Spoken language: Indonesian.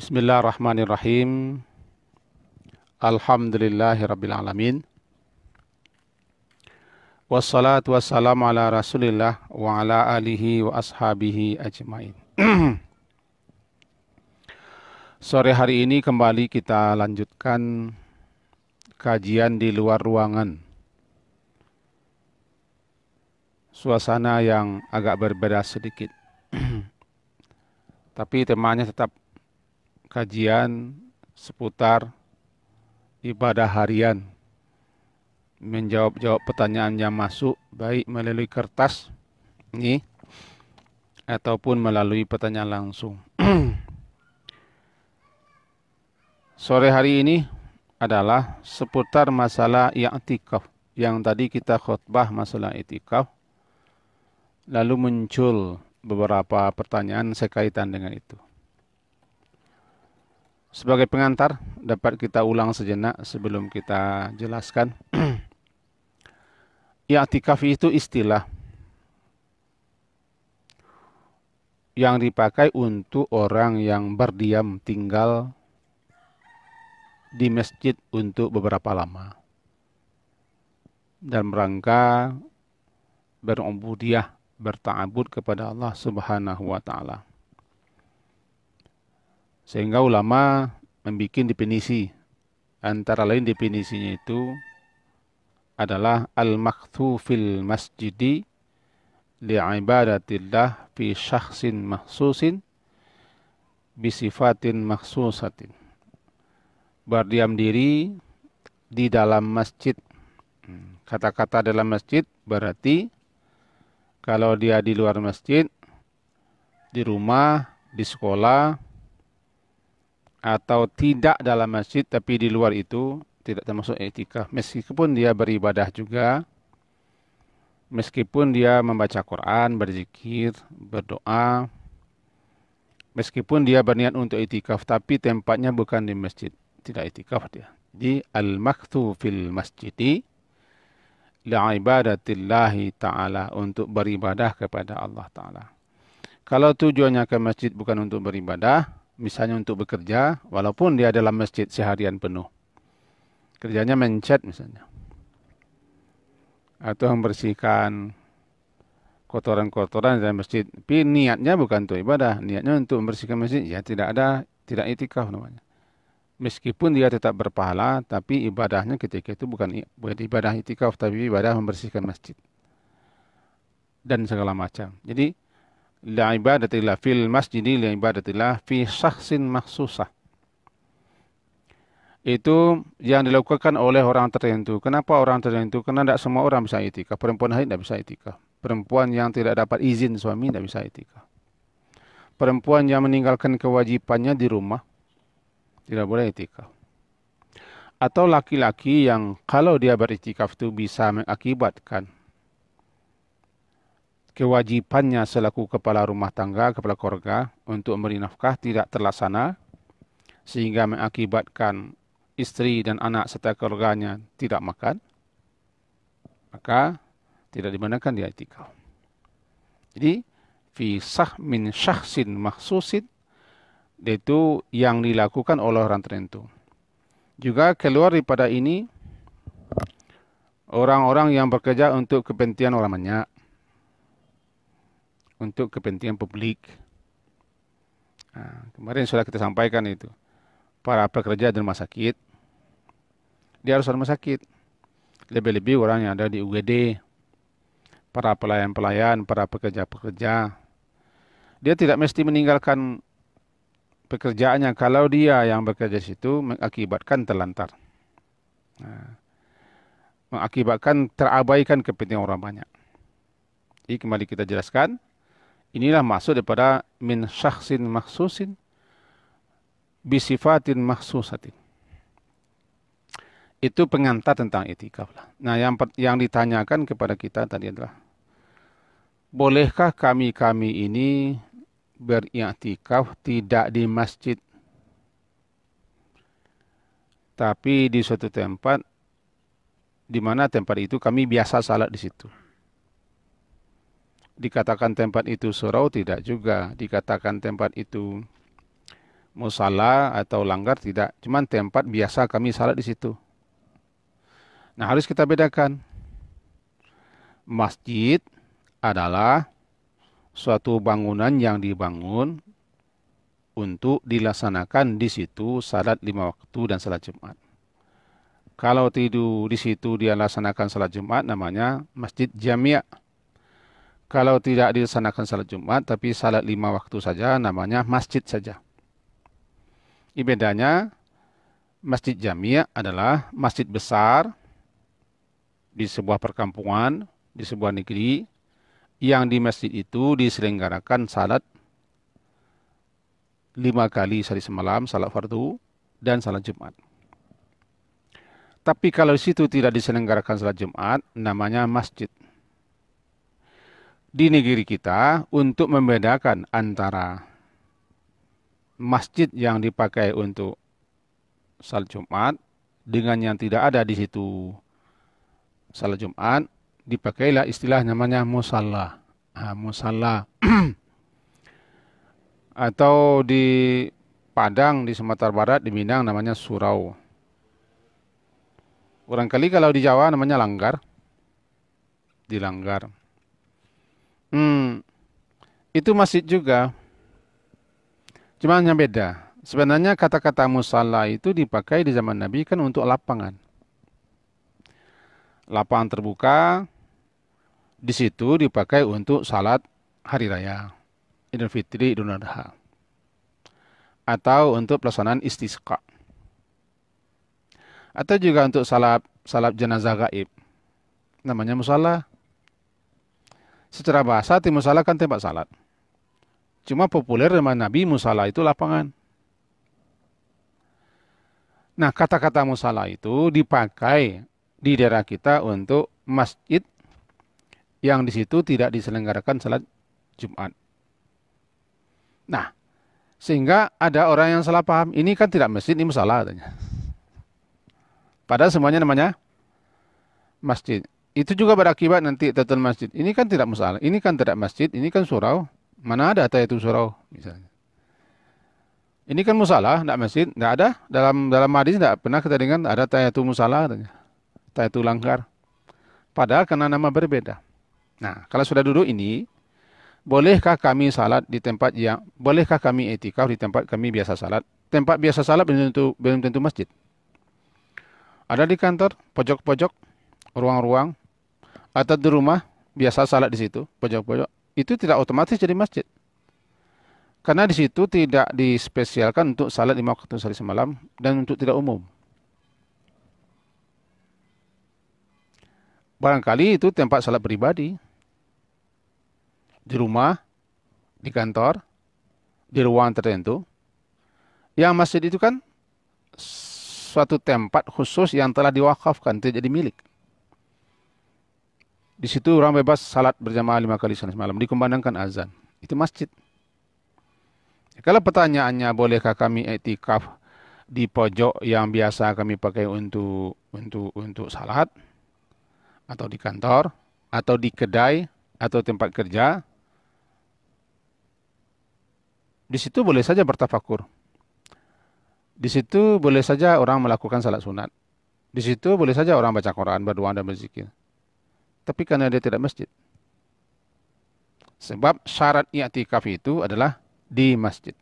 Bismillahirrahmanirrahim. Alhamdulillahirabbil alamin. Wassalatu wassalamu ala Rasulillah wa ala alihi wa ashabihi ajmain. Sore hari ini kembali kita lanjutkan kajian di luar ruangan. Suasana yang agak berbeda sedikit. Tapi temanya tetap kajian seputar ibadah harian. Menjawab pertanyaan yang masuk baik melalui kertas ini ataupun melalui pertanyaan langsung. Sore hari ini adalah seputar masalah i'tikaf. Yang tadi kita khutbah masalah i'tikaf, lalu muncul beberapa pertanyaan sekaitan dengan itu. Sebagai pengantar, dapat kita ulang sejenak sebelum kita jelaskan. I'tikaf itu istilah yang dipakai untuk orang yang berdiam tinggal di masjid untuk beberapa lama dalam rangka berubudiyah, berta'abud kepada Allah Subhanahu wa taala. Sehingga ulama membuat definisi, antara lain definisinya itu adalah al-makthu fil masjidi li'ibadatillah fi syakhsin mahsusin bisifatin mahsusatin. Berdiam diri di dalam masjid. Kata-kata dalam masjid berarti kalau dia di luar masjid, di rumah, di sekolah, atau tidak dalam masjid tapi di luar itu tidak termasuk i'tikaf. Meskipun dia beribadah juga, meskipun dia membaca Quran, berzikir, berdoa, meskipun dia berniat untuk i'tikaf tapi tempatnya bukan di masjid, tidak i'tikaf dia. Jadi al-makthu fil masjidi li'ibadatillahi ta'ala, untuk beribadah kepada Allah Ta'ala. Kalau tujuannya ke masjid bukan untuk beribadah, misalnya untuk bekerja, walaupun dia dalam masjid seharian penuh, kerjanya mencet misalnya, atau membersihkan kotoran-kotoran dalam masjid, tapi niatnya bukan untuk ibadah, niatnya untuk membersihkan masjid, ya tidak i'tikaf namanya. Meskipun dia tetap berpahala, tapi ibadahnya ketika itu bukan ibadah i'tikaf, tapi ibadah membersihkan masjid dan segala macam. Jadi li'ibadatillah fil masjidi li'ibadatillah fi syakhsin makhsusah. Itu yang dilakukan oleh orang tertentu. Kenapa orang tertentu? Karena tidak semua orang bisa i'tikaf. Perempuan haid tidak bisa i'tikaf. Perempuan yang tidak dapat izin suami tidak bisa i'tikaf. Perempuan yang meninggalkan kewajibannya di rumah tidak boleh i'tikaf. Atau laki-laki yang kalau dia beriktikaf itu bisa mengakibatkan kewajibannya selaku kepala rumah tangga, kepala keluarga untuk memberi nafkah tidak terlaksana, sehingga mengakibatkan istri dan anak serta keluarganya tidak makan, maka tidak dibenarkan dia i'tikaf. Jadi fi min syakhsin makhsusin, itu yang dilakukan oleh orang tertentu. Juga keluar daripada ini orang-orang yang bekerja untuk kepentingan orang banyak, untuk kepentingan publik. Kemarin sudah kita sampaikan itu. Para pekerja di rumah sakit, dia harus rumah sakit. Lebih-lebih orang yang ada di UGD, para pelayan-pelayan, para pekerja-pekerja. Dia tidak mesti meninggalkan pekerjaannya kalau dia yang bekerja di situ mengakibatkan terlantar. Mengakibatkan terabaikan kepentingan orang banyak. Jadi kembali kita jelaskan, inilah maksud daripada min syakhsin makhsusin bisifatin makhsusatin. Itu pengantar tentang i'tikaf lah. Nah, yang ditanyakan kepada kita tadi adalah, bolehkah kami ini beriktikaf tidak di masjid, tapi di suatu tempat di mana tempat itu kami biasa salat di situ. Dikatakan tempat itu surau tidak juga. Dikatakan tempat itu musala atau langgar tidak. Cuman tempat biasa kami salat di situ. Nah, harus kita bedakan. Masjid adalah suatu bangunan yang dibangun untuk dilaksanakan di situ salat 5 waktu dan salat Jumat. Kalau tidur di situ dia laksanakan salat Jumat, namanya masjid jami'. Kalau tidak dilaksanakan salat Jumat, tapi salat 5 waktu saja, namanya masjid saja. Ini bedanya, masjid jami' adalah masjid besar di sebuah perkampungan, di sebuah negeri, yang di masjid itu diselenggarakan salat 5 kali sehari semalam, salat fardu, dan salat Jumat. Tapi kalau di situ tidak diselenggarakan salat Jumat, namanya masjid. Di negeri kita, untuk membedakan antara masjid yang dipakai untuk salat Jumat dengan yang tidak ada di situ salat Jumat, dipakailah istilah namanya musalla. Musalla. Atau di Padang, di Sumatera Barat, di Minang namanya surau. Barangkali kalau di Jawa namanya langgar. Di langgar. Itu masjid juga. Cuma yang beda. Sebenarnya kata-kata musalla itu dipakai di zaman Nabi kan untuk lapangan. Lapangan terbuka, di situ dipakai untuk salat hari raya, Idul Fitri, Idul Adha. Atau untuk pelaksanaan istisqa. Atau juga untuk salat jenazah gaib. Namanya musalla. Secara bahasa, musalla kan tempat salat. Cuma populer zaman Nabi, musalla itu lapangan. Nah, kata-kata musalla itu dipakai di daerah kita untuk masjid yang di situ tidak diselenggarakan salat Jumat. Nah, sehingga ada orang yang salah paham, ini kan tidak masjid, ini musalla katanya. Padahal semuanya namanya masjid. Itu juga berakibat nanti tatul masjid. Ini kan tidak musalla, ini kan tidak masjid, ini kan surau. Mana ada tayatul surau misalnya. Ini kan musalla, tidak masjid, tidak ada. Dalam hadis tidak pernah kita dengar ada tayatul musalla katanya. Tayatul langgar. Padahal karena nama berbeda. Nah, kalau sudah duduk ini, bolehkah kami salat di tempat bolehkah kami i'tikaf di tempat kami biasa salat? Tempat biasa salat belum tentu masjid. Ada di kantor, pojok-pojok, ruang-ruang, atau di rumah, biasa salat di situ, pojok-pojok. Itu tidak otomatis jadi masjid. Karena di situ tidak dispesialkan untuk salat 5 waktu sehari semalam dan untuk tidak umum. Barangkali itu tempat salat pribadi. Di rumah, di kantor, di ruang tertentu. Yang masjid itu kan suatu tempat khusus yang telah diwakafkan, tidak jadi milik. Di situ orang bebas salat berjamaah 5 kali sehari semalam, dikumandangkan azan. Itu masjid. Kalau pertanyaannya bolehkah kami i'tikaf di pojok yang biasa kami pakai untuk salat, atau di kantor, atau di kedai, atau tempat kerja, di situ boleh saja bertafakur. Di situ boleh saja orang melakukan salat sunat. Di situ boleh saja orang baca Quran, berdoa dan berzikir. Tapi karena dia tidak masjid. Sebab syarat i'tikaf itu adalah di masjid.